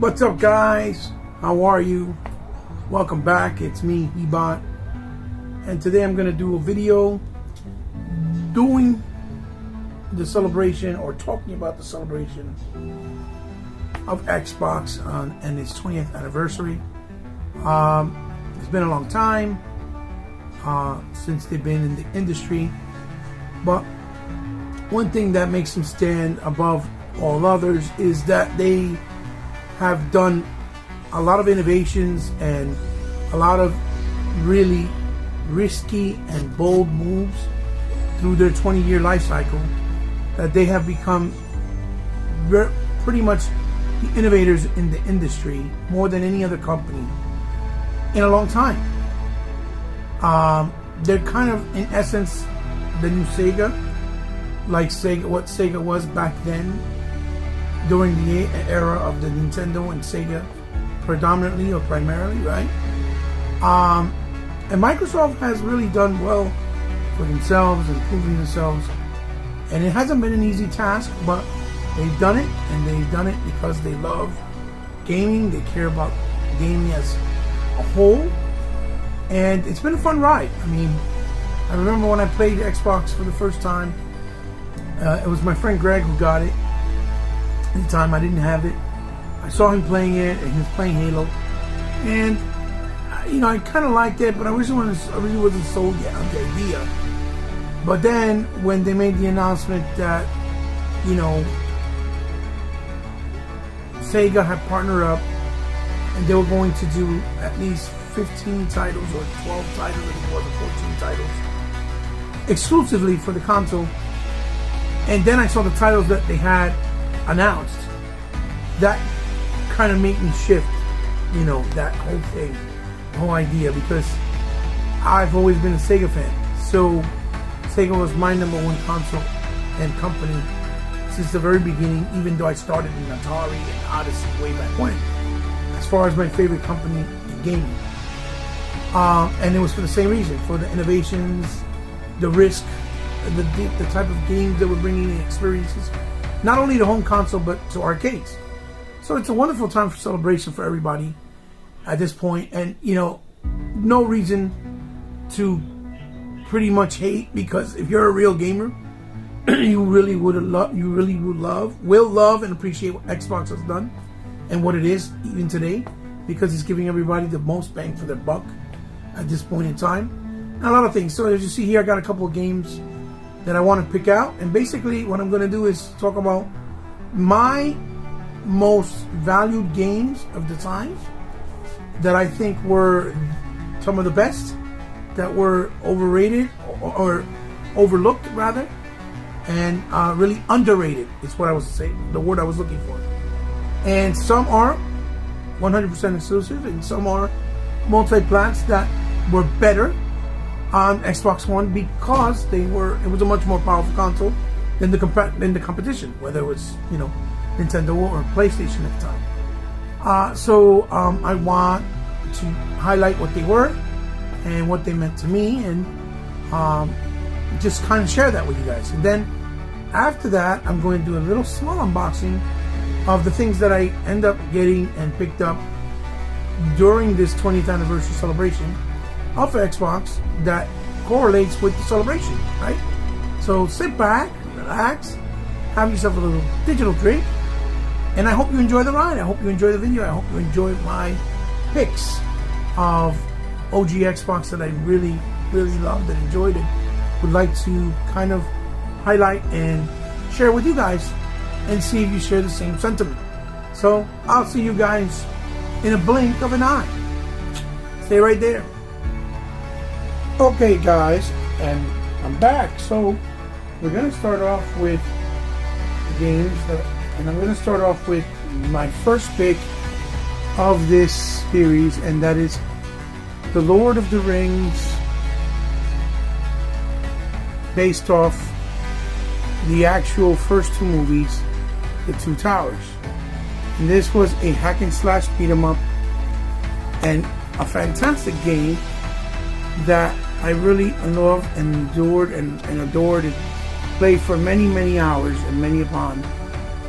What's up, guys? How are you? Welcome back. It's me, Ebot, and today I'm going to do a video doing the celebration, or talking about the celebration of Xbox and its 20th anniversary. It's been a long time since they've been in the industry, but one thing that makes them stand above all others is that they have done a lot of innovations and a lot of really risky and bold moves through their 20-year life cycle, that they have become pretty much the innovators in the industry more than any other company in a long time. They're kind of, in essence, the new Sega, like what Sega was back then, during the era of the Nintendo and Sega predominantly or primarily, right? And Microsoft has really done well for themselves and proving themselves, and it hasn't been an easy task, but they've done it, and they've done it because they love gaming. They care about gaming as a whole, and it's been a fun ride. I mean, I remember when I played Xbox for the first time, it was my friend Greg who got it. At the time, I didn't have it. I saw him playing it, and he was playing Halo, and I kind of liked it, but I really wasn't sold yet on the idea. But then, when they made the announcement that Sega had partnered up, and they were going to do at least 15 titles or 12 titles, I think it was, or 14 titles, exclusively for the console. And then I saw the titles that they had announced. That kind of made me shift, that whole thing, the whole idea, because I've always been a Sega fan. So Sega was my number one console and company since the very beginning, even though I started in Atari and Odyssey way back when, as far as my favorite company in gaming. And it was for the same reason, for the innovations, the risk, the type of games that were bringing in experiences, not only to home console, but to arcades. So it's a wonderful time for celebration for everybody at this point. And, no reason to pretty much hate, because if you're a real gamer, you really will love and appreciate what Xbox has done and what it is even today, because it's giving everybody the most bang for their buck at this point in time. And a lot of things. So as you see here, I got a couple of games that I want to pick out, and basically what I'm going to do is talk about my most valued games of the time that I think were some of the best, that were overrated or overlooked rather, and really underrated is what I was saying, the word I was looking for. And some are 100% exclusive, and some are multi-plats that were better on Xbox One because it was a much more powerful console than the competition, whether it was Nintendo or PlayStation at the time. So I want to highlight what they were and what they meant to me, and just kind of share that with you guys. And then after that, I'm going to do a little small unboxing of the things that I end up getting and picked up during this 20th anniversary celebration of Xbox that correlates with the celebration, right? So sit back, relax, have yourself a little digital drink, and I hope you enjoy the ride. I hope you enjoy the video. I hope you enjoy my picks of OG Xbox that I really, really loved and enjoyed, and would like to kind of highlight and share with you guys, and see if you share the same sentiment. So I'll see you guys in a blink of an eye. Stay right there. Okay, guys, and I'm back. So we're going to start off with games and I'm going to start off with my first pick of this series, and that is The Lord of the Rings, based off the actual first two movies, The Two Towers. And this was a hack and slash beat 'em up, and a fantastic game that I really loved and endured and adored and played for many, many hours and many upon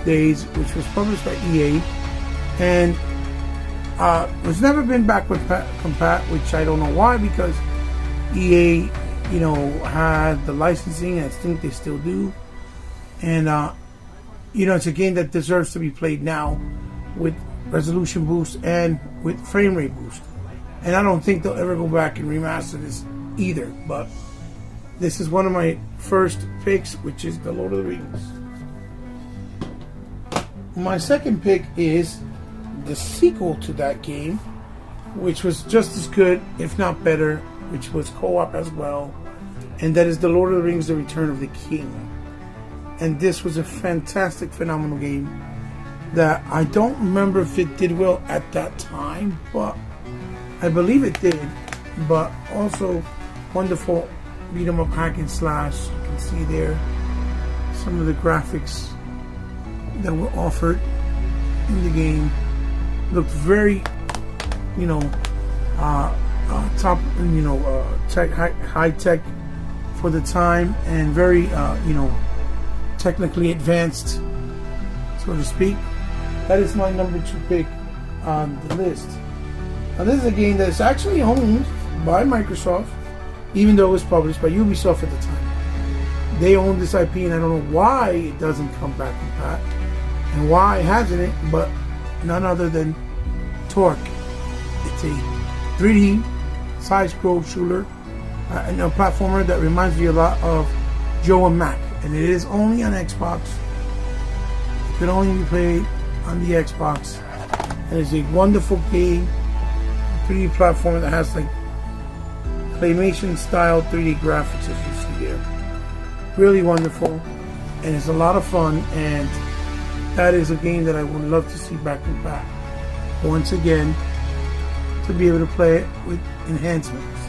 days, which was published by EA And it's never been backward compat, which I don't know why, because EA, you know, had the licensing, and I think they still do. And you know, it's a game that deserves to be played now with resolution boost and with frame rate boost. And I don't think they'll ever go back and remaster this either. But this is one of my first picks, which is the Lord of the Rings. My second pick is the sequel to that game, which was just as good, if not better, which was co-op as well, and that is the Lord of the Rings: The Return of the King. And this was a fantastic, phenomenal game that I don't remember if it did well at that time, but I believe it did. But also wonderful beat 'em up hack and slash. You can see there some of the graphics that were offered in the game. Looked very, you know, top, you know, high tech for the time, and very, you know, technically advanced, so to speak. That is my number 2 pick on the list. Now, this is a game that is actually owned by Microsoft, even though it was published by Ubisoft at the time. They own this IP, and I don't know why it doesn't come back from that, and why it hasn't it, but none other than Torque. It's a 3D side-scroll shooter and a platformer that reminds me a lot of Joe and Mac, and it is only on Xbox. It can only be played on the Xbox, and it's a wonderful game, 3D platformer that has like claymation style 3D graphics, as you see there. Really wonderful, and it's a lot of fun, and that is a game that I would love to see back and back once again, to be able to play it with enhancements.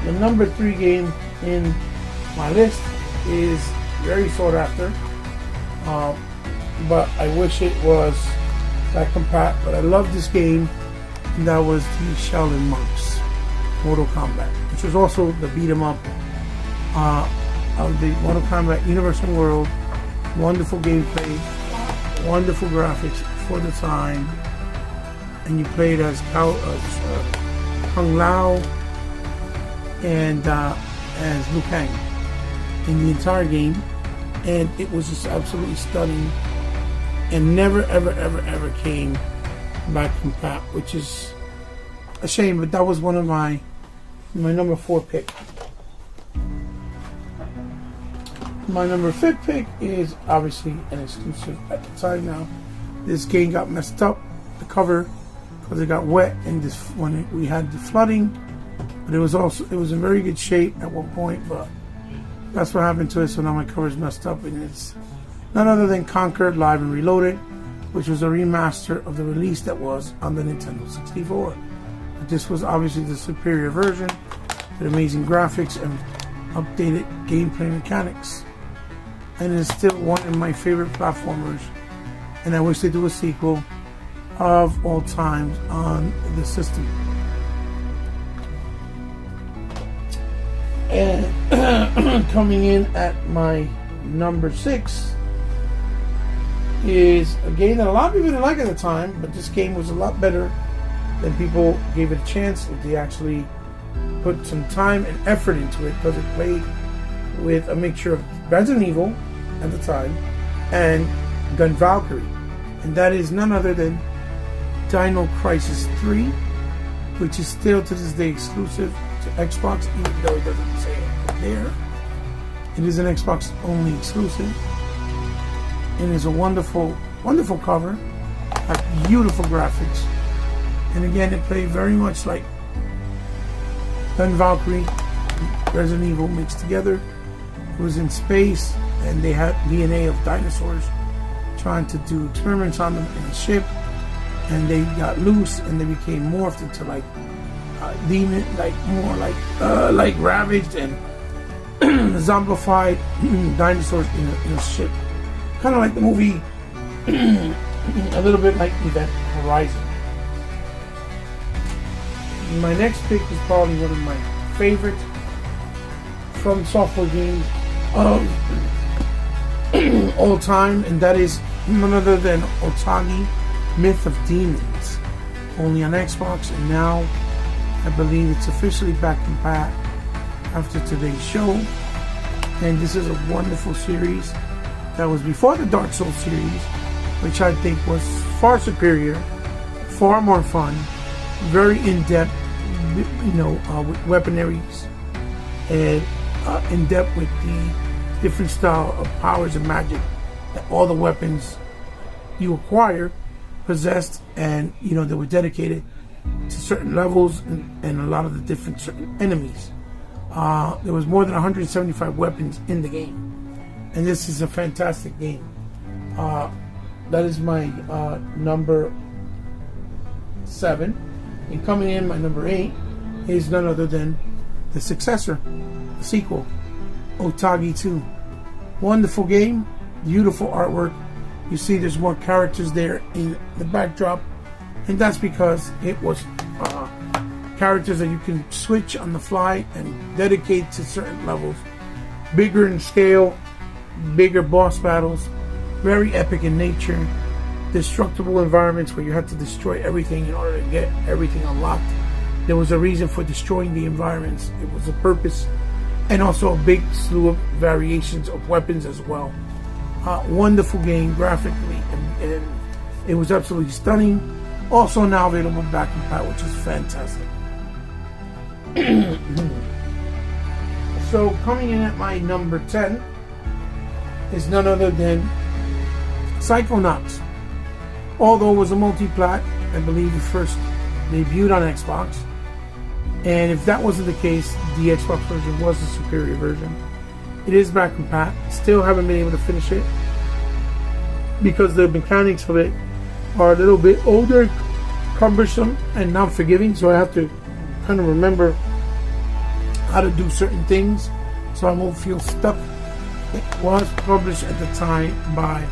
The number 3 game in my list is very sought after, but I wish it was back compat. But I love this game, and that was the Shaolin Monks Mortal Kombat, which was also the beat 'em up of the Mortal Kombat Universal World. Wonderful gameplay, wonderful graphics for the time, and you played as Kung Lao and as Liu Kang in the entire game, and it was just absolutely stunning, and never ever came back compat, which is a shame. But that was one of my number 4 pick. My number 5 pick is obviously an exclusive at the time now. This game got messed up, the cover, because it got wet and this when we had the flooding. But it was in very good shape at one point, but that's what happened to it. So now my cover's messed up, and it's none other than Conquer Live and Reloaded, which was a remaster of the release that was on the Nintendo 64. But this was obviously the superior version with amazing graphics and updated gameplay mechanics. And it's still one of my favorite platformers, and I wish they do a sequel of all times on the system. And coming in at my number 6 is a game that a lot of people didn't like at the time, but this game was a lot better than people gave it a chance if they actually put some time and effort into it, because it played with a mixture of Resident Evil at the time and Gun Valkyrie, and that is none other than Dino Crisis 3, which is still to this day exclusive to Xbox, even though it doesn't say it there. It is an Xbox only exclusive, and is a wonderful cover, has beautiful graphics, and again it played very much like Gun Valkyrie, Resident Evil mixed together. It was in space, and they had DNA of dinosaurs trying to do experiments on them in a ship, and they got loose and they became morphed into like demon, like more like ravaged and zombified dinosaurs in a ship, kind of like the movie, a little bit like Event Horizon. My next pick is probably one of my favorite from software games of all time, and that is none other than Otagi, Myth of Demons, only on Xbox, and now I believe it's officially back in pat after today's show. And this is a wonderful series that was before the Dark Souls series, which I think was far superior, far more fun, very in-depth, with weaponaries, and in-depth with the different style of powers and magic that all the weapons you acquire possessed, and they were dedicated to certain levels and a lot of the different certain enemies. There was more than 175 weapons in the game, and this is a fantastic game. That is my number 7, and coming in my number 8 is none other than the successor, the sequel, Otagi 2. Wonderful game, beautiful artwork. You see there's more characters there in the backdrop, and that's because it was characters that you can switch on the fly and dedicate to certain levels. Bigger in scale, bigger boss battles, very epic in nature, destructible environments where you have to destroy everything in order to get everything unlocked. There was a reason for destroying the environments. It was a purpose, and also a big slew of variations of weapons as well. Wonderful game graphically, and it was absolutely stunning. Also now available back in pat, which is fantastic. So coming in at my number 10 is none other than PSYCHONAUTS. Although it was a multi-plat, I believe it first debuted on Xbox. And if that wasn't the case, the Xbox version was the superior version. It is back in pat. Still haven't been able to finish it because the mechanics of it are a little bit older, cumbersome, and not forgiving. So I have to kind of remember how to do certain things so I won't feel stuck. It was published at the time by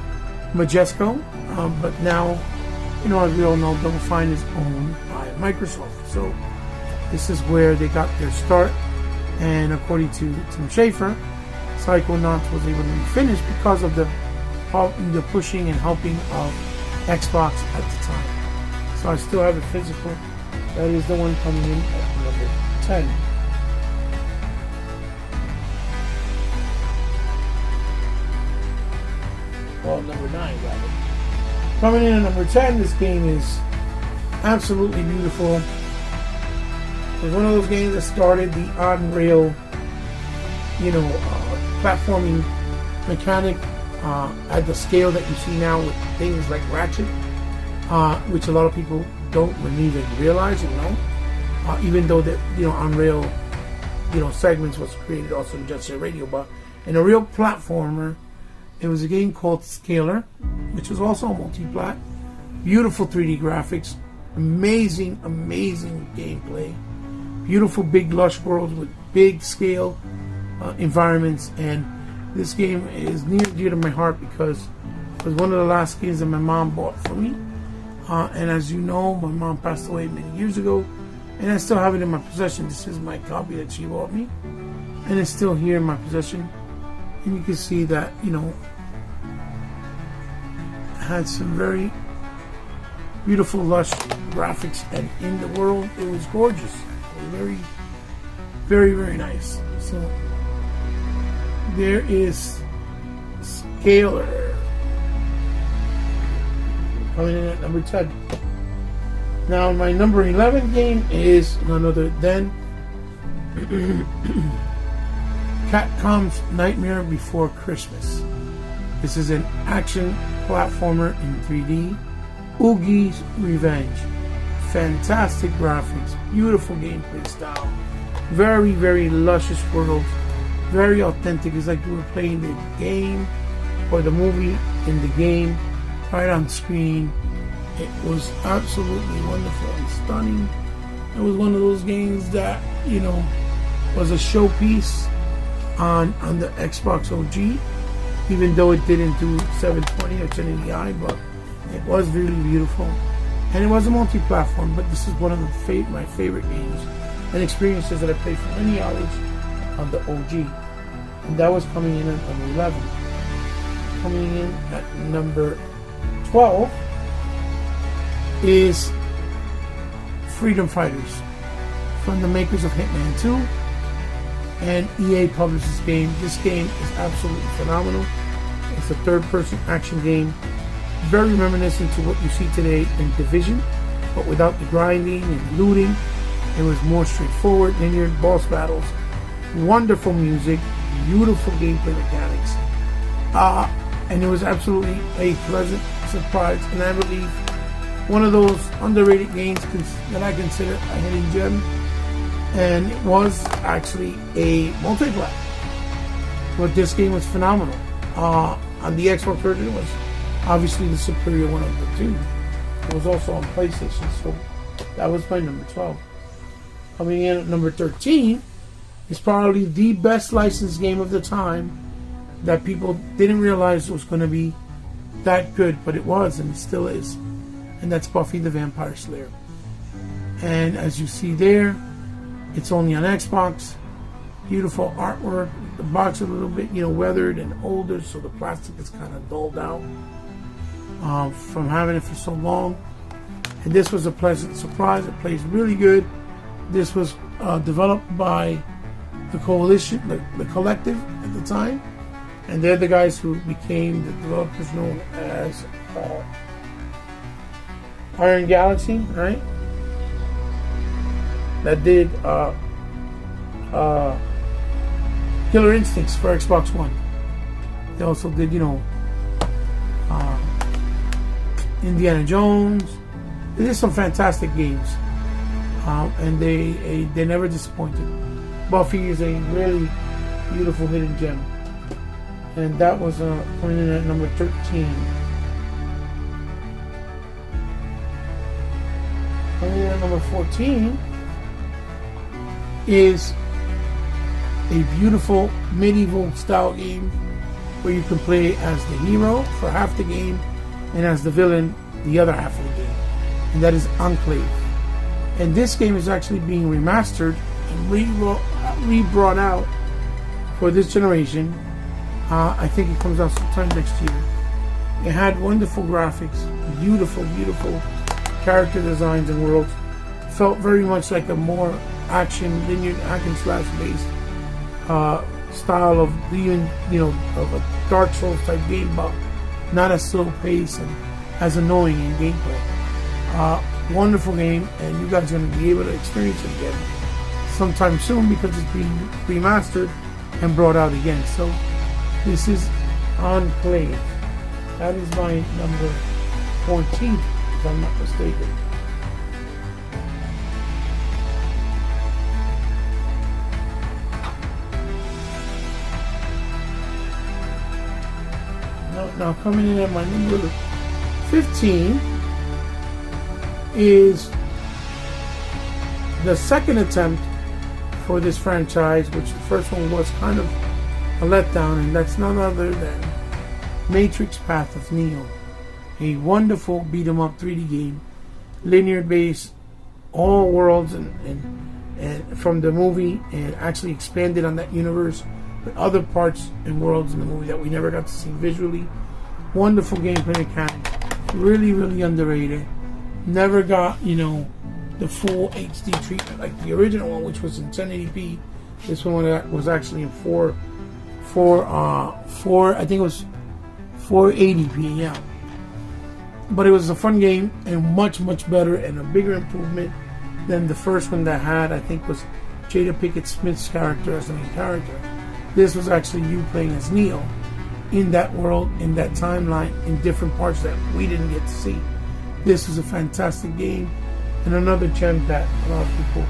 Majesco, but now, as we all know, Double Fine is owned by Microsoft. So this is where they got their start, and according to Tim Schafer, PSYCHONAUTS was able to be finished because of the pushing and helping of Xbox at the time. So I still have it physical. That is the one coming in at number 10. Well, number 9, rather. Coming in at number 10, this game is absolutely beautiful. It's one of those games that started the on-rail, platforming mechanic at the scale that you see now with things like Ratchet, which a lot of people don't even realize and know. Even though that on-rail, segments was created also in Jet Set Radio, but in a real platformer, it was a game called Scalar, which was also a multi-plat. Beautiful 3D graphics, amazing gameplay, beautiful big lush worlds with big scale environments, and this game is near and dear to my heart because it was one of the last games that my mom bought for me. And as you know, my mom passed away many years ago, and I still have it in my possession. This is my copy that she bought me, and it's still here in my possession. And you can see that, had some very beautiful, lush graphics, and in the world, it was gorgeous. It was very, very, very nice. So, there is Scalar coming in at number 10. Now, my number 11 game is none other than Capcom's Nightmare Before Christmas. This is an action platformer in 3D. Oogie's Revenge. Fantastic graphics, beautiful gameplay style, very, very luscious world, very authentic. It's like you were playing the game or the movie in the game right on screen. It was absolutely wonderful and stunning. It was one of those games that, was a showpiece on the Xbox OG, even though it didn't do 720 or 1080i, but it was really beautiful. And it was a multi-platform, but this is one of my favorite games and experiences that I played for many hours on the OG. And that was coming in at number 11. Coming in at number 12 is Freedom Fighters, from the makers of Hitman 2, and EA published this game. This game is absolutely phenomenal. It's a third-person action game, very reminiscent to what you see today in Division, but without the grinding and looting. It was more straightforward, linear boss battles, wonderful music, beautiful gameplay mechanics, and it was absolutely a pleasant surprise, and I believe one of those underrated games that I consider a hidden gem. And it was actually a multiplayer, but this game was phenomenal. On the Xbox version, it was obviously the superior one of the two. It was also on PlayStation, so that was my number 12. Coming in at number 13 is probably the best licensed game of the time that people didn't realize was going to be that good, but it was, and it still is. And that's Buffy the Vampire Slayer. And as you see there, it's only on Xbox. Beautiful artwork. The box a little bit, weathered and older, so the plastic is kind of dulled out from having it for so long. And this was a pleasant surprise. It plays really good. This was developed by the Coalition, the Collective at the time, and they're the guys who became the developers known as Iron Galaxy, right? That did Killer Instincts for Xbox One. They also did, Indiana Jones. They did some fantastic games, and they never disappointed. Buffy is a really beautiful hidden gem, and that was coming in at number 13. Coming in at number 14 is a beautiful medieval style game where you can play as the hero for half the game and as the villain the other half of the game, and that is Enclave. And this game is actually being remastered and re-brought out for this generation. I think it comes out sometime next year. It had wonderful graphics, beautiful character designs and worlds. It felt very much like a more action, linear hack and slash based style of of a Dark Souls type game, but not as slow paced and as annoying in gameplay. Wonderful game, and you guys are going to be able to experience it again sometime soon because it's being remastered and brought out again. So this is Enclave. That is my number 14, if I'm not mistaken. Now coming in at my number 15 is the second attempt for this franchise, which the first one was kind of a letdown, and that's none other than Matrix Path of Neo. A wonderful beat-em-up 3D game, linear based, all worlds and from the movie, and actually expanded on that universe with other parts and worlds in the movie that we never got to see visually. Wonderful gameplay mechanics, really underrated. Never got the full HD treatment like the original one, which was in 1080p. This one was actually in I think it was 480p, yeah. But it was a fun game and much better and a bigger improvement than the first one that had, I think, was Jada Pinkett Smith's character as the main character. This was actually you playing as Neo in that world, in that timeline, in different parts that we didn't get to see. This was a fantastic game and another gem that a lot of people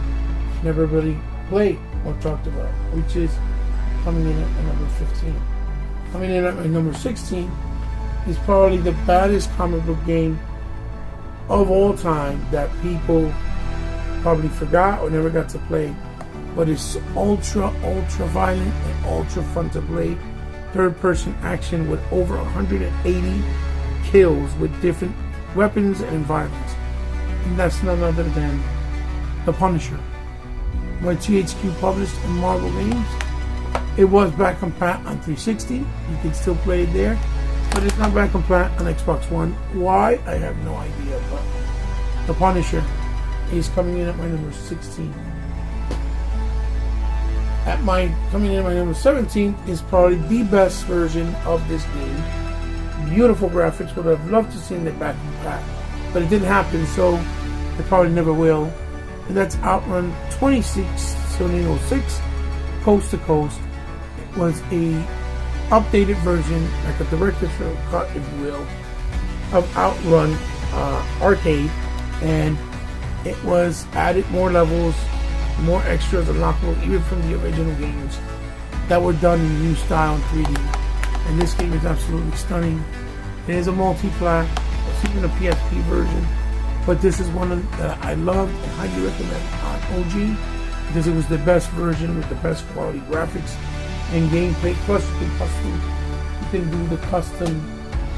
never really played or talked about, which is coming in at number 15. Coming in at number 16 is probably the baddest comic book game of all time that people probably forgot or never got to play, but it's ultra violent and ultra fun to play. Third-person action with over 180 kills with different weapons and environments, and that's none other than The Punisher by THQ published in Marvel Games. It was back on 360. You can still play it there. but it's not back compat on Xbox One. Why? I have no idea, but the Punisher is coming in at my number 16. Coming in at my number 17 is probably the best version of this game. Beautiful graphics, would have loved to see it back compat, but it didn't happen, so it probably never will. And that's Outrun 2606 Coast to Coast. It was a updated version, like a director's cut, if you will, of Outrun Arcade, and it was added more levels, more extras unlockable, even from the original games that were done in new style in 3D. And this game is absolutely stunning. It is a multi-plat, it's even a PSP version, but this is one that I loved and highly recommend on OG because it was the best version with the best quality graphics and gameplay. Plus, you can do the custom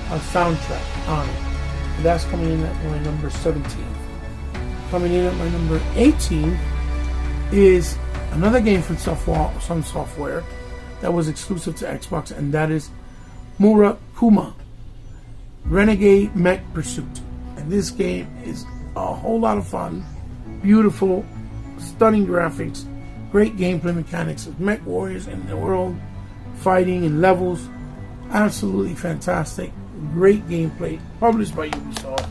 soundtrack on it. And that's coming in at my number 17. Coming in at my number 18 is another game from Sun Software that was exclusive to Xbox, and that is Murakuma Renegade Mech Pursuit. And this game is a whole lot of fun, beautiful, stunning graphics, great gameplay mechanics of mech warriors in the world, fighting and levels, absolutely fantastic, great gameplay, published by Ubisoft,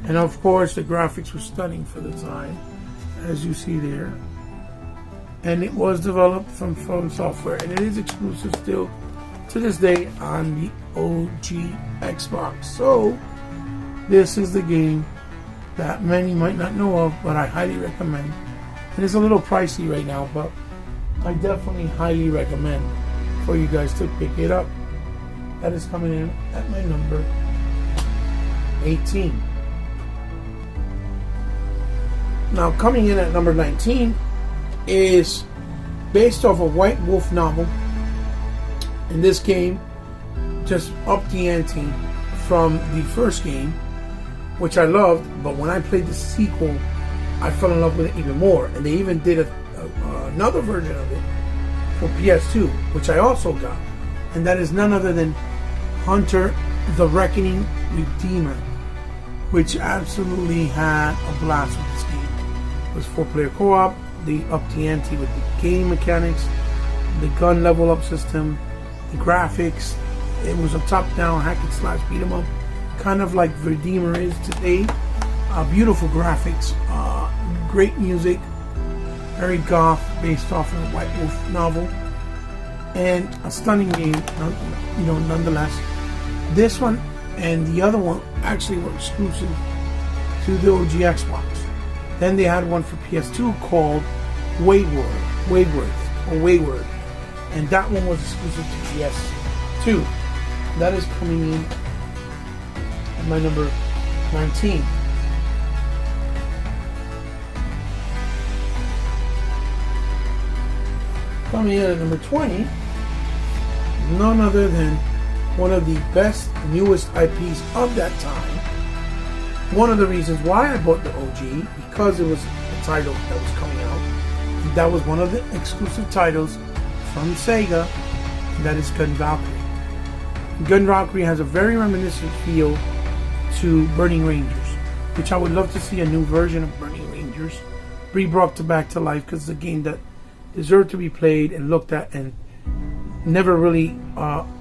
and of course the graphics were stunning for the time, as you see there. And it was developed from Software, and it is exclusive still to this day on the OG Xbox. So this is the game that many might not know of, but I highly recommend. It is a little pricey right now, but I definitely highly recommend for you guys to pick it up. That is coming in at my number 18. Now coming in at number 19 is based off a White Wolf novel. And this game just upped the ante from the first game, which I loved, but when I played the sequel, I fell in love with it even more. And they even did another version of it for PS2, which I also got. And that is none other than Hunter the Reckoning Redeemer, which absolutely had a blast with this game. It was 4-player co-op. They upped the ante with the game mechanics, the gun level up system, the graphics. It was a top-down hack and slash beat 'em up, kind of like Redeemer is today. Beautiful graphics, great music, very goth, based off of a White Wolf novel, and a stunning game, nonetheless. This one and the other one actually were exclusive to the OG Xbox. Then they had one for PS2 called Wayward, and that one was exclusive to PS2. That is coming in at my number 19. Coming in at number 20, none other than one of the best, newest IPs of that time. One of the reasons why I bought the OG, because it was a title that was coming out. That was one of the exclusive titles from Sega, and that is Gun Valkyrie. Gun Valkyrie has a very reminiscent feel to Burning Rangers, which I would love to see a new version of Burning Rangers re-brought back to life, because it's a game that deserved to be played and looked at and never really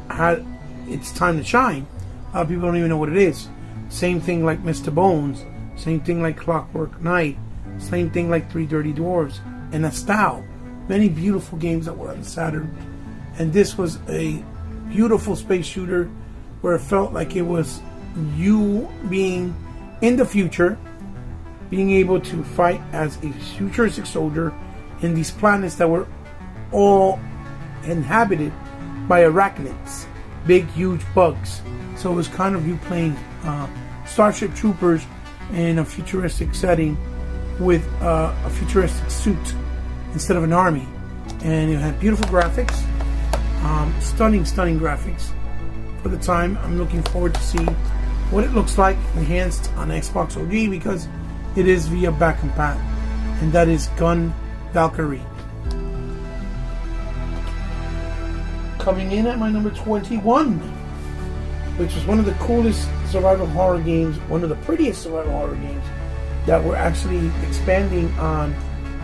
had its time to shine. A lot of people don't even know what it is. Same thing like Mr. Bones, same thing like Clockwork Knight, same thing like Three Dirty Dwarves, and Nostal. Many beautiful games that were on Saturn. And this was a beautiful space shooter where it felt like it was you being in the future, being able to fight as a futuristic soldier in these planets that were all inhabited by arachnids, big huge bugs. So it was kind of you playing Starship Troopers in a futuristic setting with a futuristic suit instead of an army. And it had beautiful graphics, stunning graphics for the time. I'm looking forward to see what it looks like enhanced on Xbox OG, because it is via back compat, and that is Gun Valkyrie. Coming in at my number 21 which was one of the coolest survival horror games, one of the prettiest survival horror games that were actually expanding on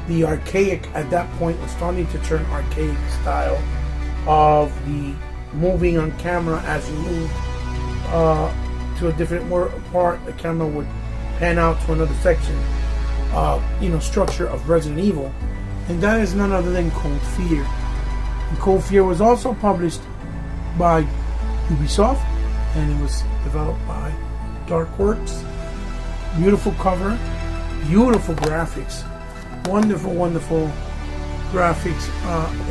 the archaic, at that point was starting to turn archaic style of the moving on camera. As you moved to a different part, the camera would pan out to another section, structure of Resident Evil. And that is none other than Cold Fear. And Cold Fear was also published by Ubisoft, and it was developed by Darkworks. Beautiful cover, beautiful graphics, wonderful, wonderful graphics.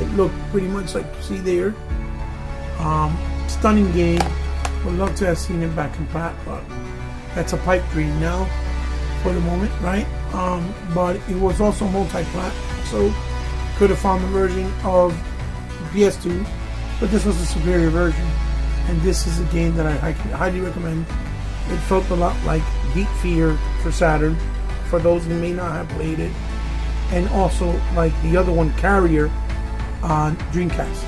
It looked pretty much like you see there. Stunning game. Would love to have seen it back in plat, but that's a pipe dream now for the moment, right? But it was also multi-plat, so could have found the version of PS2, but this was a superior version. And this is a game that I highly recommend. It felt a lot like Deep Fear for Saturn, for those who may not have played it, and also like the other one, Carrier, on Dreamcast.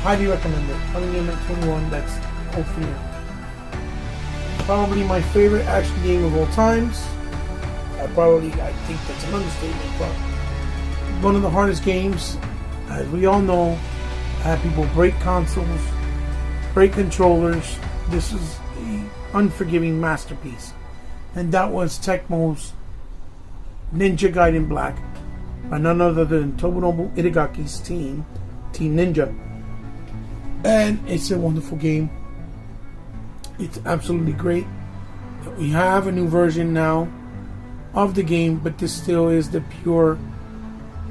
Highly recommend it. Coming in at 21, that's Cold Fear. Probably my favorite action game of all times. I think that's an understatement, but one of the hardest games, as we all know. People break consoles, break controllers. This is an unforgiving masterpiece, and that was Tecmo's Ninja Gaiden Black, by none other than Tomonobu Itagaki's Team Ninja. And it's a wonderful game. It's absolutely great that we have a new version now of the game, but this still is the pure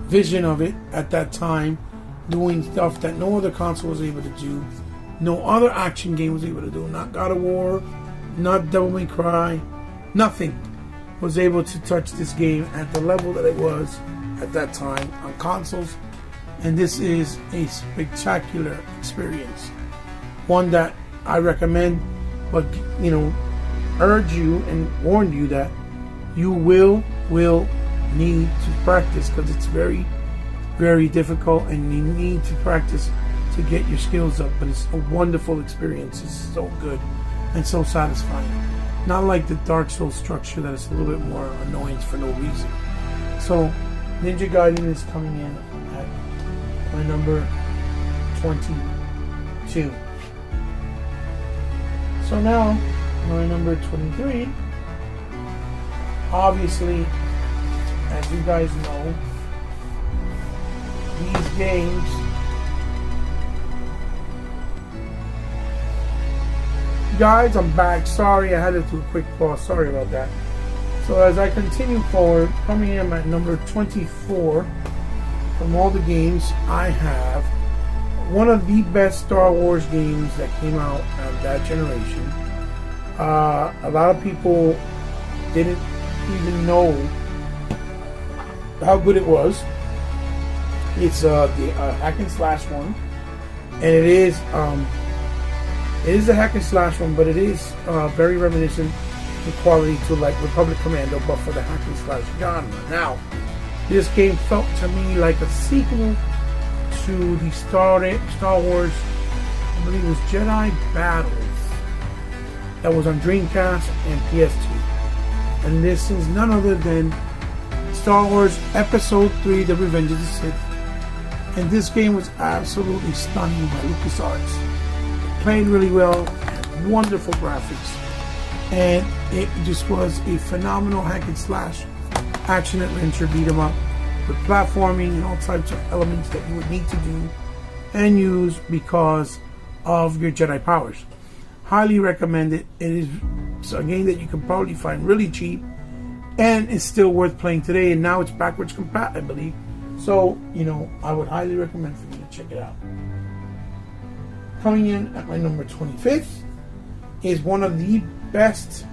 vision of it at that time, doing stuff that no other console was able to do, no other action game was able to do. Not God of War, not Devil May Cry, nothing was able to touch this game at the level that it was at that time on consoles. And this is a spectacular experience, one that I recommend, but urge you and warn you that you will need to practice, because it's very, very difficult, and you need to practice to get your skills up. But it's a wonderful experience. It's so good and so satisfying. Not like the Dark Souls structure that is a little bit more annoying for no reason. So Ninja Gaiden is coming in at my number 22. So now my number 23. Obviously, as you guys know, these games guys, I'm back. Sorry, I had to do a quick pause. Sorry about that. So as I continue forward, coming in at number 24 from all the games I have, one of the best Star Wars games that came out of that generation. A lot of people didn't even know how good it was. It's the hack and slash one, and it is a hack and slash one, but it is very reminiscent in quality to like Republic Commando, but for the hack and slash genre. Now, this game felt to me like a sequel to the Star Wars, I believe it was Jedi Battles, that was on Dreamcast and PS2. And this is none other than Star Wars Episode 3, The Revenge of the Sith. And this game was absolutely stunning by LucasArts. Played really well, wonderful graphics, and it just was a phenomenal hack and slash action adventure beat 'em up with platforming and all types of elements that you would need to do and use because of your Jedi powers. Highly recommend it. It is a game that you can probably find really cheap, and it's still worth playing today, and now it's backwards compatible, I believe. So, I would highly recommend for you to check it out. Coming in at my number 25th is one of the best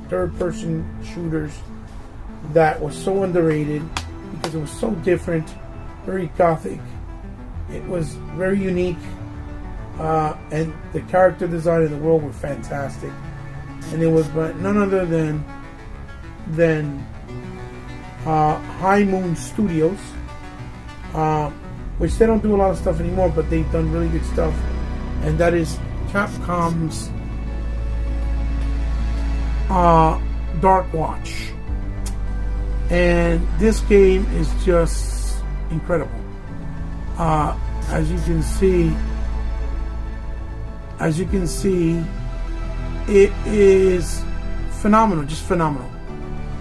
third-person shooters that was so underrated because it was so different, very gothic. It was very unique, and the character design in the world were fantastic. And it was by none other than High Moon Studios, which they don't do a lot of stuff anymore, but they've done really good stuff. And that is Capcom's Dark Watch. And this game is just incredible. As you can see, it is phenomenal, just phenomenal.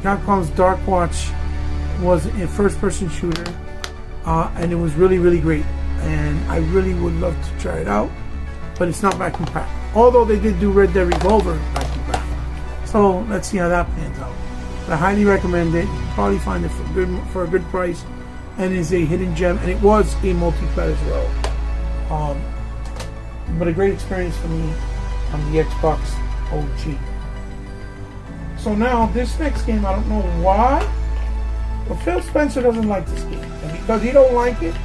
Capcom's Dark Watch was a first-person shooter, and it was really, really great. And I really would love to try it out, but it's not back compat. Although they did do Red Dead Revolver back compat. So let's see how that pans out. I highly recommend it. You can probably find it for a good price, and it's a hidden gem. And it was a multi-plat as well. But a great experience for me on the Xbox OG. So now this next game, I don't know why, but Phil Spencer doesn't like this game, and because he don't like it,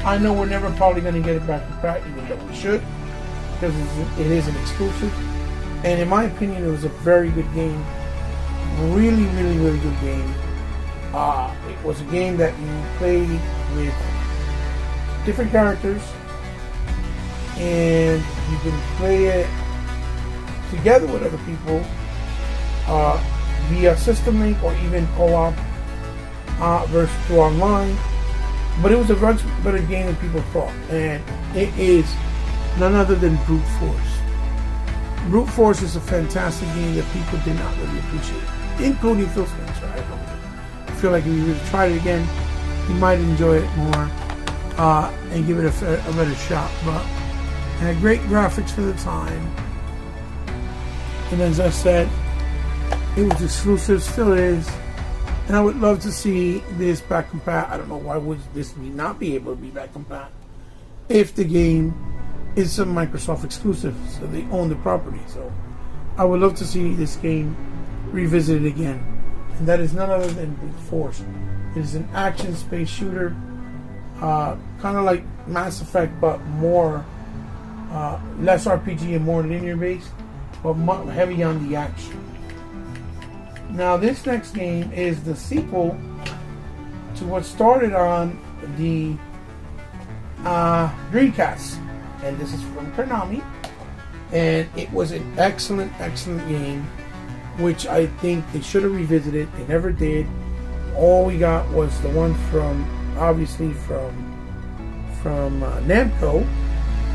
I know we're never probably going to get it back compat, even though we should, because it is an exclusive. And in my opinion, it was a very good game. Really, really, really good game. It was a game that you played with different characters, and you can play it together with other people via system link or even co-op versus through online. But it was a much better game than people thought, and it is none other than Brute Force. Brute Force is a fantastic game that people did not really appreciate, including Phil Spencer. I feel like if you really tried it again, you might enjoy it more and give it a better shot. But it had great graphics for the time, and as I said, it was exclusive, still is, and I would love to see this back compat. I don't know why would this not be able to be back compat if the game is a Microsoft exclusive, so they own the property. So I would love to see this game revisited again, and that is none other than Brute Force. It is an action space shooter, kind of like Mass Effect, but more less RPG and more linear based, but heavy on the action. Now this next game is the sequel to what started on the Dreamcast, and this is from Konami, and it was an excellent game, which I think they should have revisited. They never did. All we got was the one from Namco,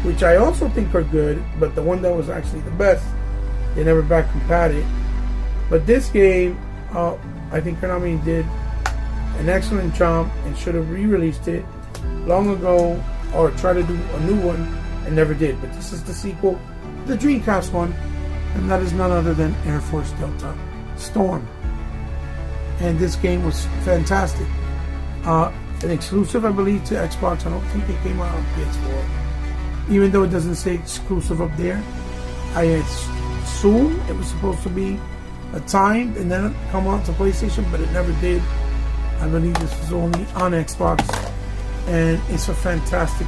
which I also think are good, but the one that was actually the best, they never back compatted. But this game, I think Konami did an excellent job and should have re-released it long ago, or try to do a new one, and never did. But this is the sequel, the Dreamcast one, and that is none other than Air Force Delta Storm. And this game was fantastic. An exclusive, I believe, to Xbox. I don't think it came out on PS4, even though it doesn't say exclusive up there. I assume it was supposed to be a time and then come out to PlayStation, but it never did. I believe this was only on Xbox, and it's a fantastic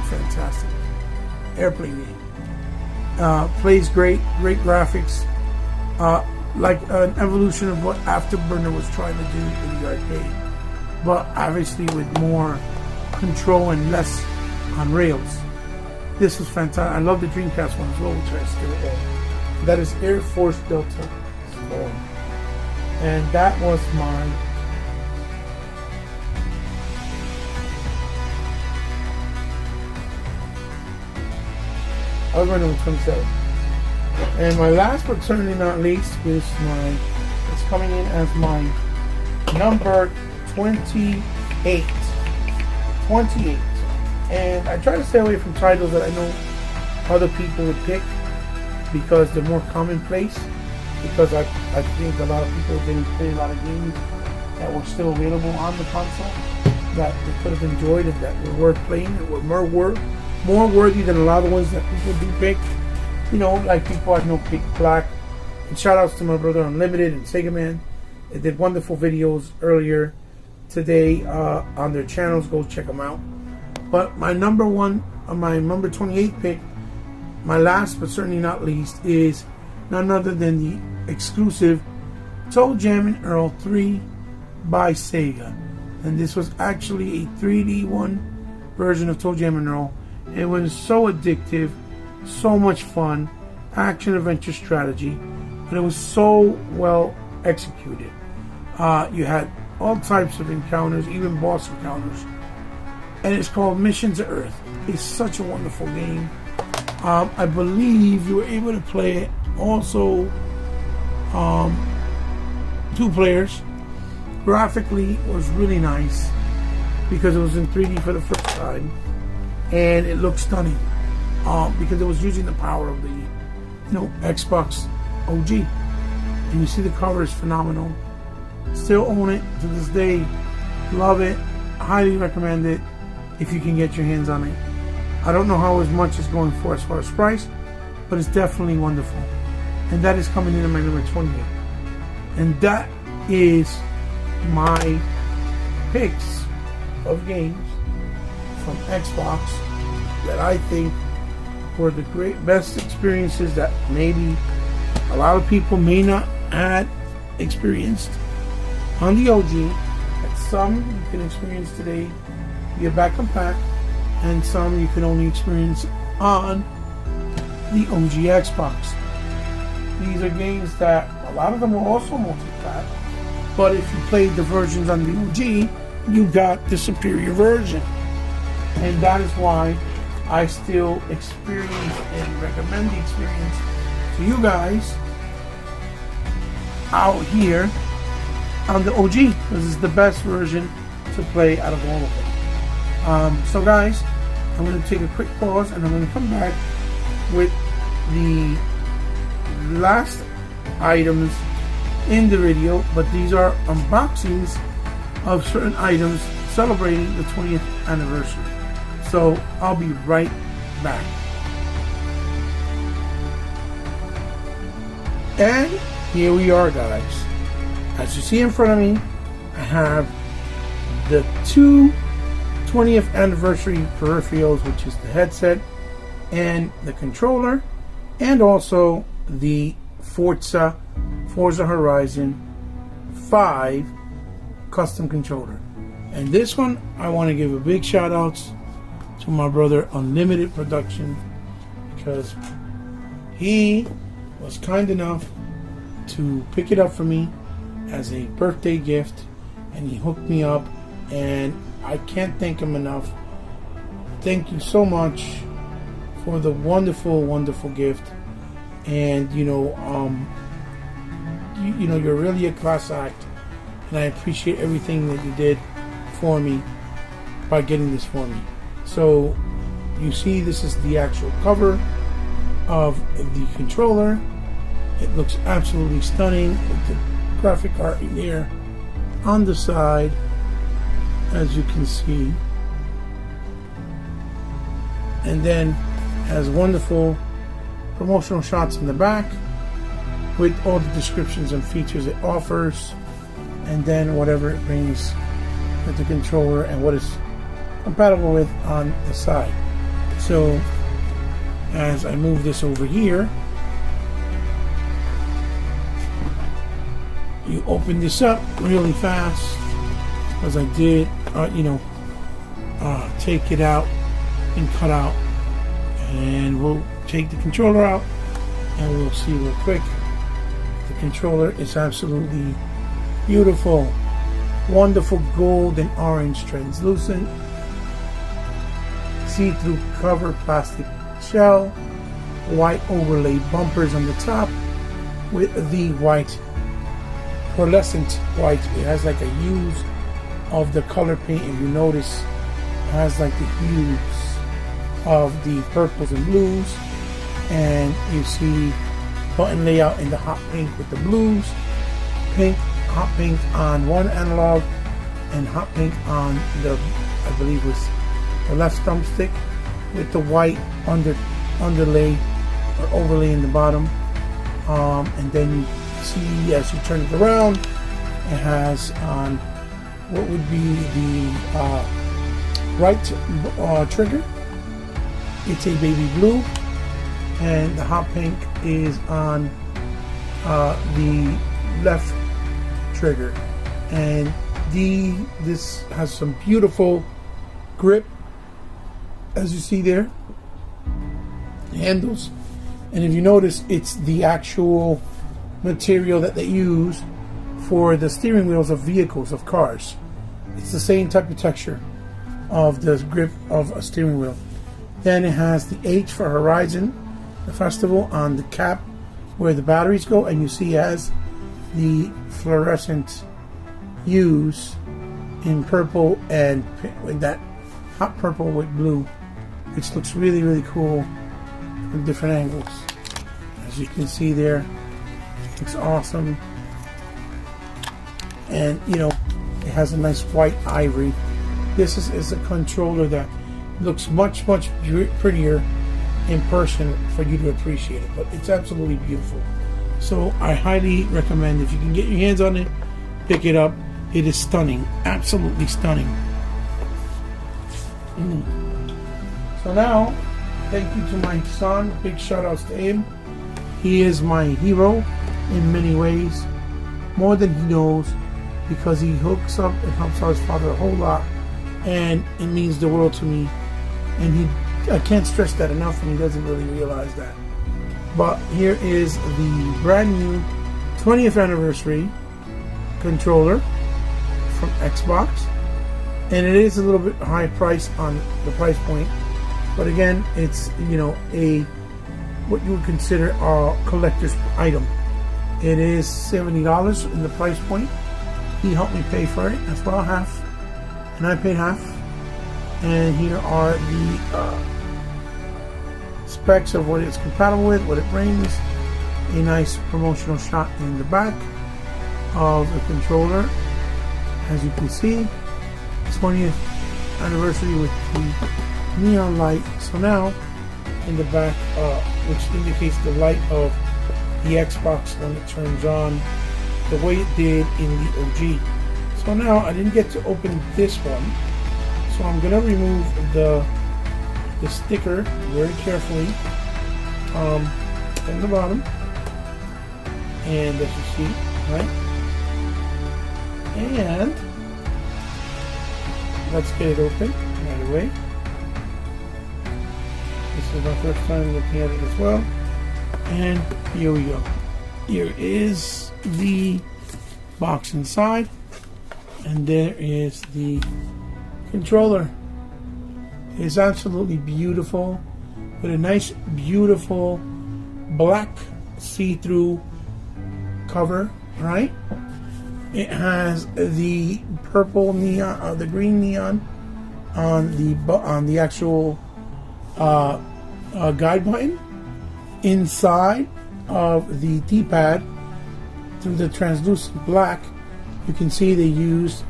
airplane game. Plays great graphics, like an evolution of what Afterburner was trying to do in the arcade, but obviously with more control and less on rails. This was fantastic. I love the Dreamcast one as well, which I still own. That is Air Force Delta Storm. And that was my number 27. And my last but certainly not least is coming in as my number 28. And I try to stay away from titles that I know other people would pick because they're more commonplace. Because I think a lot of people didn't play a lot of games that were still available on the console that they could have enjoyed and that were worth playing and were more worthy than a lot of the ones that people do pick. You know, like people I know pick Black. And shout outs to my brother Unlimited and Sega Man. They did wonderful videos earlier today on their channels. Go check them out. But my number 28 pick, my last but certainly not least, is none other than the exclusive Toe Jam & Earl 3 by Sega. And this was actually a 3D version of Toe Jam & Earl. It was so addictive, so much fun, action adventure strategy. but it was so well executed. You had all types of encounters, even boss encounters, and it's called Mission to Earth. It's such a wonderful game. I believe you were able to play it also 2 players. Graphically, it was really nice because it was in 3D for the first time, and it looked stunning because it was using the power of the Xbox OG. And you see the cover is phenomenal. Still own it to this day. Love it. Highly recommend it if you can get your hands on it. I don't know how much it's going for as far as price, but it's definitely wonderful. And that is coming in at my number 28. And that is my picks of games from Xbox that I think were the best experiences that maybe a lot of people may not have experienced on the OG. That some you can experience today via back and pack, and some you can only experience on the OG Xbox. These are games that a lot of them are also multi-plat, but if you played the versions on the OG, you got the superior version. And that is why I still experience and recommend the experience to you guys out here on the OG, because it's the best version to play out of all of them. So guys, I'm going to take a quick pause and I'm going to come back with the last items in the video, but these are unboxings of certain items celebrating the 20th anniversary. So I'll be right back. And here we are, guys. As you see in front of me, I have the 2 20th anniversary peripherals, which is the headset and the controller, and also the Forza Horizon 5 custom controller. And this one, I want to give a big shout out to my brother Unlimited Production, because he was kind enough to pick it up for me as a birthday gift, and he hooked me up, and I can't thank him enough. Thank you so much for the wonderful, wonderful gift. And you're really a class act, and I appreciate everything that you did for me by getting this for me. So you see, this is the actual cover of the controller. It looks absolutely stunning with the graphic art in there on the side, as you can see, and then has wonderful promotional shots in the back with all the descriptions and features it offers, and then whatever it brings with the controller and what it's compatible with on the side. So as I move this over here, you open this up really fast, as I did take it out and cut out, and we'll take the controller out and we'll see real quick. The controller is absolutely beautiful, wonderful gold and orange translucent, see-through cover plastic shell, white overlay bumpers on the top with the white pearlescent white. It has like a hues of the color paint. If you notice, it has like the hues of the purples and blues, and you see button layout in the hot pink with the blues, hot pink on one analog, and hot pink on the, I believe was the left thumbstick, with the white underlay or overlay in the bottom. And then you see, as you turn it around, it has on what would be the right trigger. It's a baby blue, and the hot pink is on the left trigger. And this has some beautiful grip, as you see there, handles. And if you notice, it's the actual material that they use for the steering wheels of vehicles, of cars. It's the same type of texture of the grip of a steering wheel. Then it has the H for Horizon, the festival, on the cap where the batteries go, and you see it has the fluorescent hues in purple and with that hot purple with blue, which looks really, really cool from different angles. As you can see there, looks awesome. And you know, it has a nice white ivory. This is a controller that looks much prettier in person for you to appreciate it, but it's absolutely beautiful. So I highly recommend, if you can get your hands on it, pick it up. It is stunning, absolutely stunning. So now, thank you to my son. Big shout outs to him. He is my hero in many ways, more than he knows, because he hooks up and helps out his father a whole lot, and it means the world to me. And I can't stress that enough, and he doesn't really realize that. But here is the brand new 20th anniversary controller from Xbox, and it is a little bit high price on the price point, but again, it's, you know, what you would consider a collector's item. It is $70 in the price point. He helped me pay for it as well, half, and I paid half. And here are the specs of what it's compatible with, what it brings. A nice promotional shot in the back of the controller. As you can see, 20th anniversary with the neon light. So now, in the back, which indicates the light of the Xbox when it turns on, the way it did in the OG. So now, I didn't get to open this one, so I'm going to remove the sticker very carefully from the bottom, and as you see, right? And let's get it open right away. This is my first time looking at it as well. And here we go. Here is the box inside, and there is the controller. It is absolutely beautiful, with a nice, beautiful black see-through cover, right? It has the purple neon, the green neon on the actual guide button. Inside of the D-pad, through the translucent black, you can see they used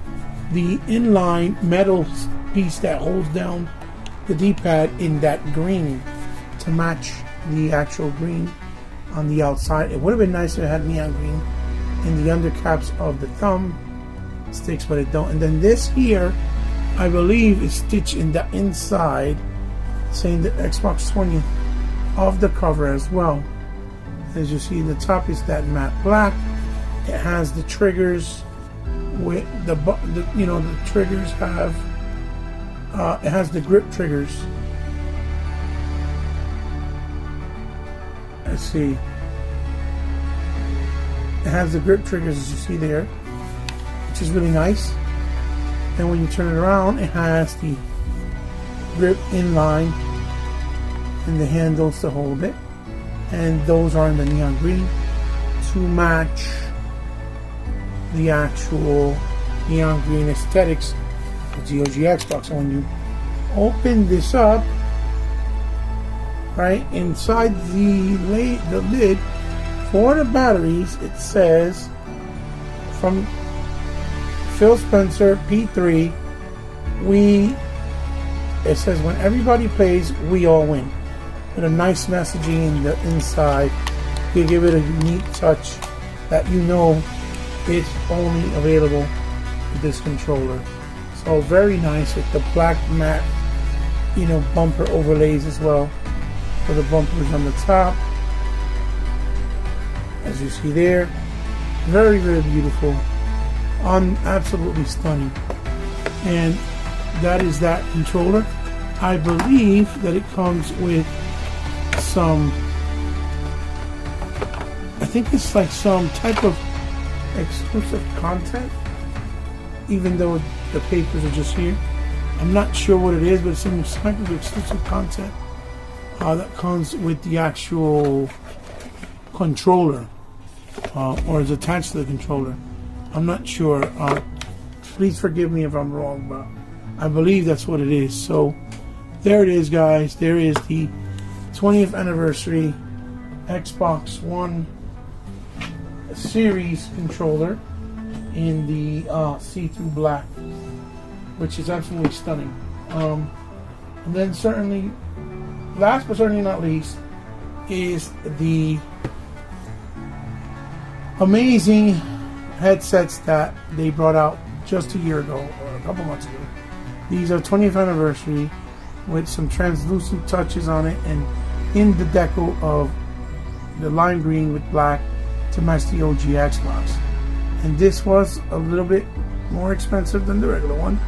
the inline metal piece that holds down the D-pad in that green to match the actual green on the outside. It would have been nice if it had neon green in the undercaps of the thumb sticks, but it don't. And then this here, I believe, is stitched in the inside, saying the Xbox 20th of the cover as well. As you see, the top is that matte black. It has the triggers with the triggers have it has the grip triggers. Let's see. It has the grip triggers, as you see there, which is really nice. And when you turn it around, it has the grip inline and the handles to hold it. And those are in the neon green to match the actual neon green aesthetics of the OG Xbox. And when you open this up, right inside the lid for the batteries, it says from Phil Spencer P3, it says when everybody plays, we all win. With a nice messaging in the inside, you give it a unique touch that you know it's only available with this controller. So very nice with the black matte, bumper overlays as well for the bumpers on the top. As you see there, very, very beautiful, absolutely stunning. And that is that controller. I believe that it comes with some I think it's like some type of exclusive content, even though the papers are just here. I'm not sure what it is, but it's some type of exclusive content that comes with the actual controller, or is attached to the controller. I'm not sure. Please forgive me if I'm wrong, but I believe that's what it is. So there it is, guys. There is the 20th anniversary Xbox One Series controller in the see-through black, which is absolutely stunning. And then certainly, last but certainly not least, is the amazing headsets that they brought out just a year ago, or a couple months ago. These are 20th anniversary with some translucent touches on it, and in the deco of the lime green with black to match the OG Xbox. And this was a little bit more expensive than the regular one.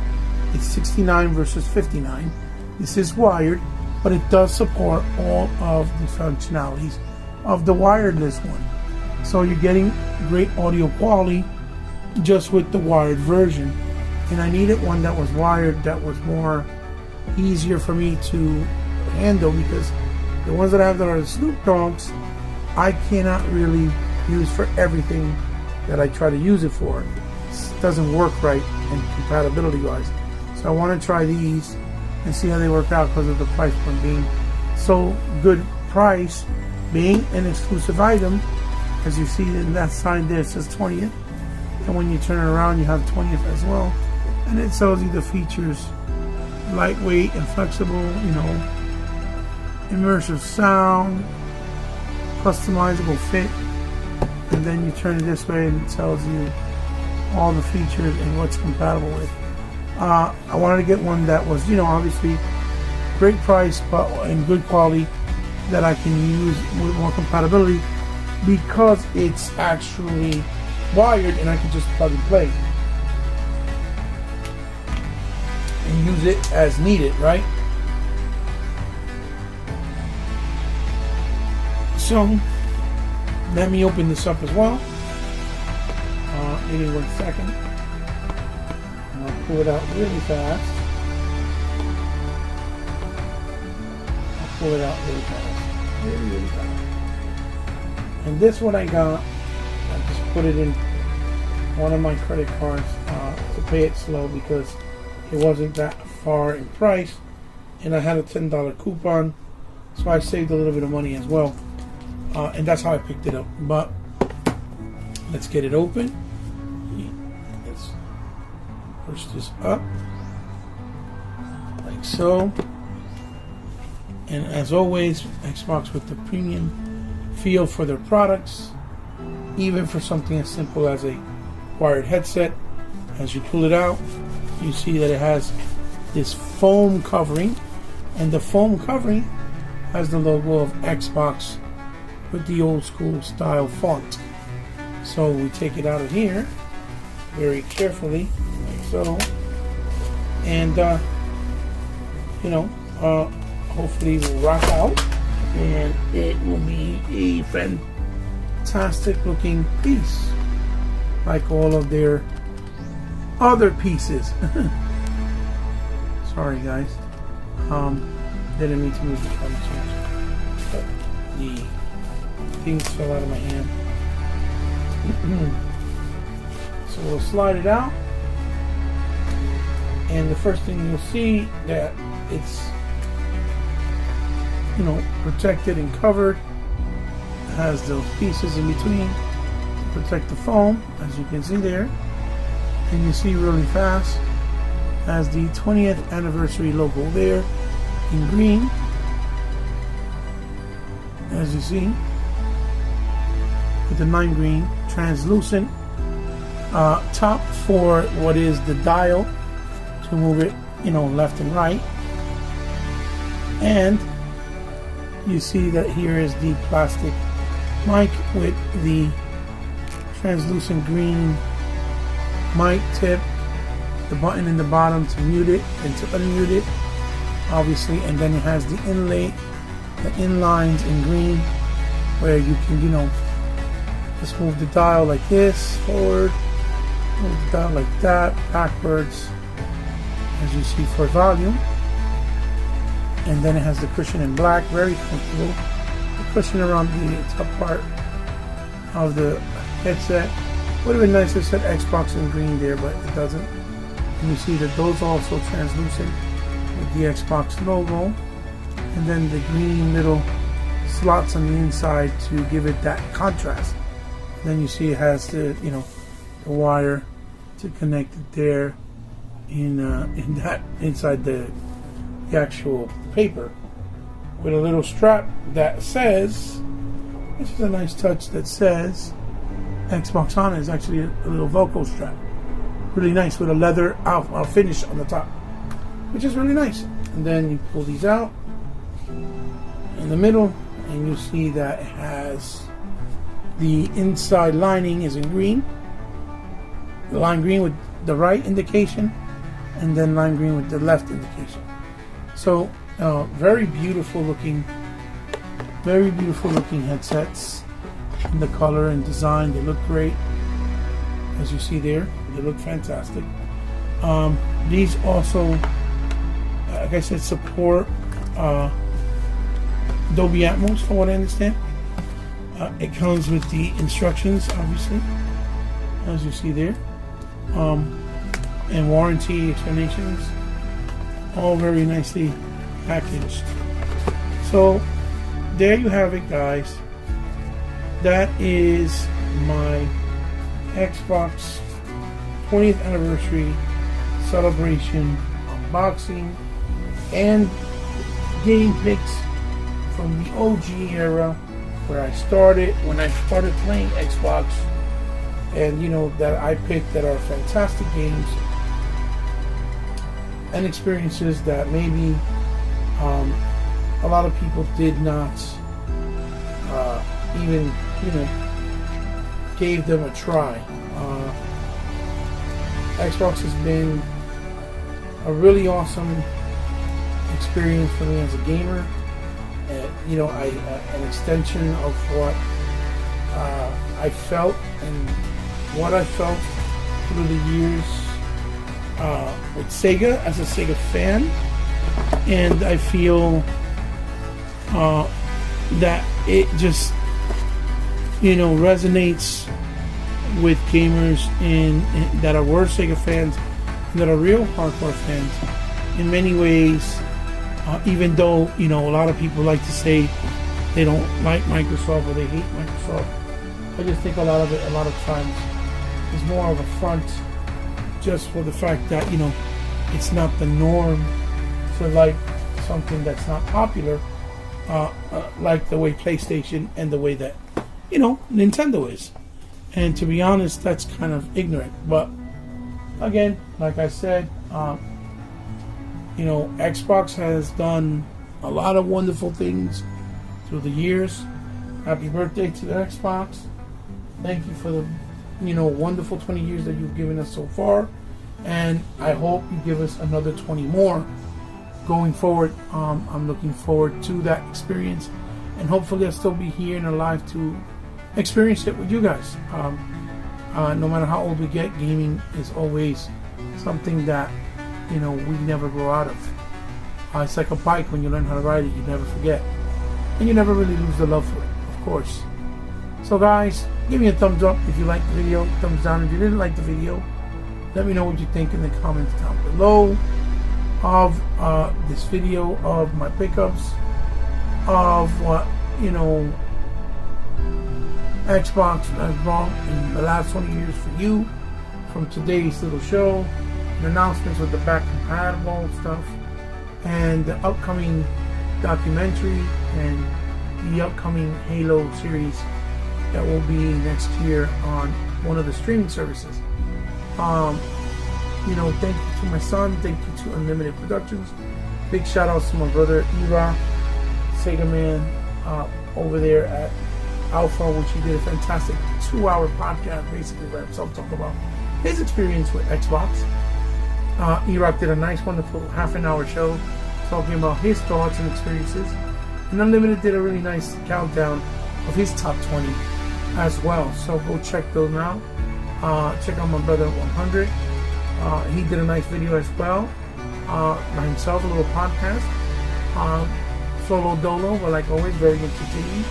It's $69 versus $59. This is wired, but it does support all of the functionalities of the wireless one. So you're getting great audio quality just with the wired version. And I needed one that was wired, that was more easier for me to handle, because the ones that I have that are the Snoop Dogs, I cannot really use for everything that I try to use it for. It doesn't work right and compatibility wise. So I want to try these and see how they work out, because of the price point being so good price, being an exclusive item. As you see in that sign there, it says 20th, and when you turn it around you have 20th as well, and it tells you the features: lightweight and flexible, you know, immersive sound, customizable fit. And then you turn it this way and it tells you all the features and what's compatible with. I wanted to get one that was, you know, obviously great price but and good quality, that I can use with more compatibility, because it's actually wired and I can just plug and play and use it as needed, right? So let me open this up as well. Give me 1 second. And I'll pull it out really fast. Really fast. And this one I got, I just put it in one of my credit cards to pay it slow, because it wasn't that far in price, and I had a $10 coupon, so I saved a little bit of money as well. And that's how I picked it up. But let's get it open. Let's push this up like so. And as always, Xbox with the premium feel for their products, even for something as simple as a wired headset. As you pull it out, you see that it has this foam covering, and the foam covering has the logo of Xbox with the old school style font. So we take it out of here very carefully, like so, and you know, hopefully it will rock out, and it will be a fantastic looking piece, like all of their other pieces. Sorry guys, didn't mean to move the camera too much, but the things fell out of my hand. So we'll slide it out, and the first thing you'll see that it's, you know, protected and covered. It has those pieces in between to protect the foam, as you can see there. And you see really fast has the 20th anniversary logo there in green, as you see, with the lime green, translucent top for what is the dial to move it, you know, left and right. And you see that here is the plastic mic with the translucent green mic tip, the button in the bottom to mute it and to unmute it, obviously, and then it has the inlay, the inlines in green, where you can, you know, Just move the dial like this, forward, move the dial like that, backwards, as you see for volume. And then it has the cushion in black, very comfortable. The cushion around the top part of the headset. Would have been nice if it said Xbox in green there, but it doesn't. And you see that those are also translucent with the Xbox logo. And then the green little slots on the inside to give it that contrast. Then you see it has the, you know, the wire to connect it there in that inside the actual paper, with a little strap that says, which is a nice touch, that says Xbox on it. Is actually a little Velcro strap, really nice, with a leather finish on the top, which is really nice. And then you pull these out in the middle, and you see that it has the inside lining is in green, the lime green with the right indication, and then lime green with the left indication. So very beautiful looking headsets. In the color and design, they look great, as you see there. They look fantastic. These also, like I said, support Dolby Atmos, from what I understand. It comes with the instructions, obviously, as you see there, and warranty explanations, all very nicely packaged. So there you have it, guys. That is my Xbox 20th anniversary celebration unboxing and game picks from the OG era, where I started, when I started playing Xbox, and you know, that I picked that are fantastic games and experiences that maybe a lot of people did not even, you know, gave them a try. Xbox has been a really awesome experience for me as a gamer. You know, an extension of what I felt and what I felt through the years with Sega as a Sega fan, and I feel that it just, you know, resonates with gamers in that were Sega fans and that are real hardcore fans in many ways. Even though, you know, a lot of people like to say they don't like Microsoft or they hate Microsoft, I just think a lot of times is more of a front, just for the fact that, you know, it's not the norm to like something that's not popular, like the way PlayStation and the way that, you know, Nintendo is. And to be honest, that's kind of ignorant. But again, like I said, you know, Xbox has done a lot of wonderful things through the years. Happy birthday to the Xbox. Thank you for the, you know, wonderful 20 years that you've given us so far. And I hope you give us another 20 more going forward. I'm looking forward to that experience. And hopefully I'll still be here and alive to experience it with you guys. No matter how old we get, gaming is always something that, you know, we never grow out of. It's like a bike. When you learn how to ride it, you never forget, and you never really lose the love for it, of course. So guys, give me a thumbs up if you liked the video, thumbs down if you didn't like the video. Let me know what you think in the comments down below of this video, of my pickups, of what, you know, Xbox has brought in the last 20 years for you from today's little show. The announcements with the back compatible stuff, and the upcoming documentary and the upcoming Halo series that will be next year on one of the streaming services. You know, thank you to my son, thank you to Unlimited Productions. Big shout outs to my brother E-Rock, Sega Man, over there at Alpha, which he did a fantastic 2-hour podcast basically by himself talking about his experience with Xbox. E-Rock did a nice, wonderful half-an-hour show talking about his thoughts and experiences. And Unlimited did a really nice countdown of his top 20 as well. So go check those out. Check out my brother 100. He did a nice video as well by himself, a little podcast. Solo dolo, but like always, very entertaining.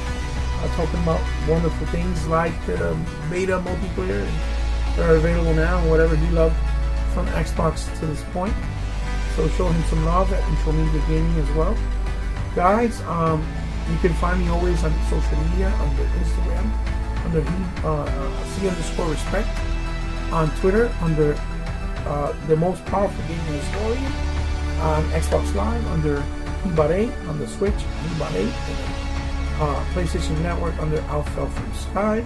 Talking about wonderful things like the beta multiplayer that are available now, and whatever he loved from Xbox to this point. So show him some love at Intro Media Gaming as well. Guys, you can find me always on social media, under Instagram, under C_respect, on Twitter, under the most powerful gaming historian, on Xbox Live, under He8, on the Switch, He8, and PlayStation Network, under Alpha from Sky.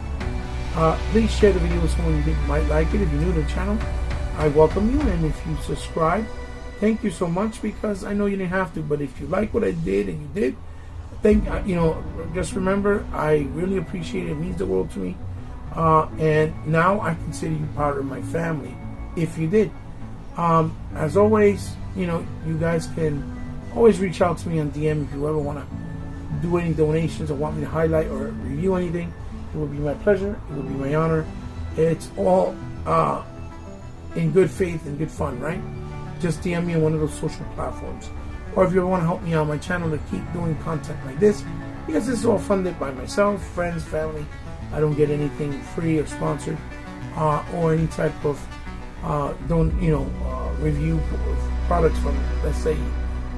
Please share the video with someone you think might like it. If you're new to the channel, I welcome you, and if you subscribe, thank you so much, because I know you didn't have to, but if you like what I did, and you did, just remember, I really appreciate it. It means the world to me, and now I consider you part of my family if you did. As always, you guys can always reach out to me on DM if you ever want to do any donations or want me to highlight or review anything. It will be my pleasure. It will be my honor. It's all in good faith and good fun, right? Just DM me on one of those social platforms. Or if you ever want to help me on my channel to keep doing content like this, because this is all funded by myself, friends, family. I don't get anything free or sponsored, or any type of review products from, let's say,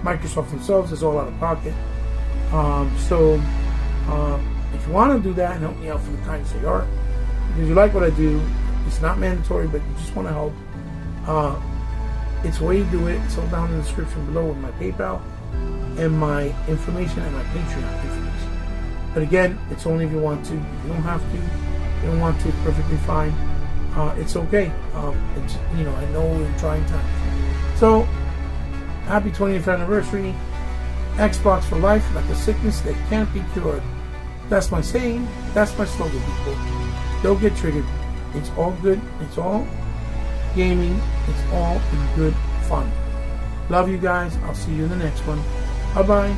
Microsoft themselves. It's all out of pocket. If you want to do that and help me out for the kindness of your heart, because you like what I do, it's not mandatory, but you just want to help, it's a way you do it. It's all down in the description below with my PayPal and my information and my Patreon information. But again, it's only if you want to. If you don't have to, you don't want to, it's perfectly fine. It's okay. It's, I know we're in trying times. So, happy 20th anniversary. Xbox for life, like a sickness that can't be cured. That's my saying. That's my slogan, people. Don't get triggered. It's all good. It's all gaming. It's all in good fun. Love you guys. I'll see you in the next one. Bye-bye.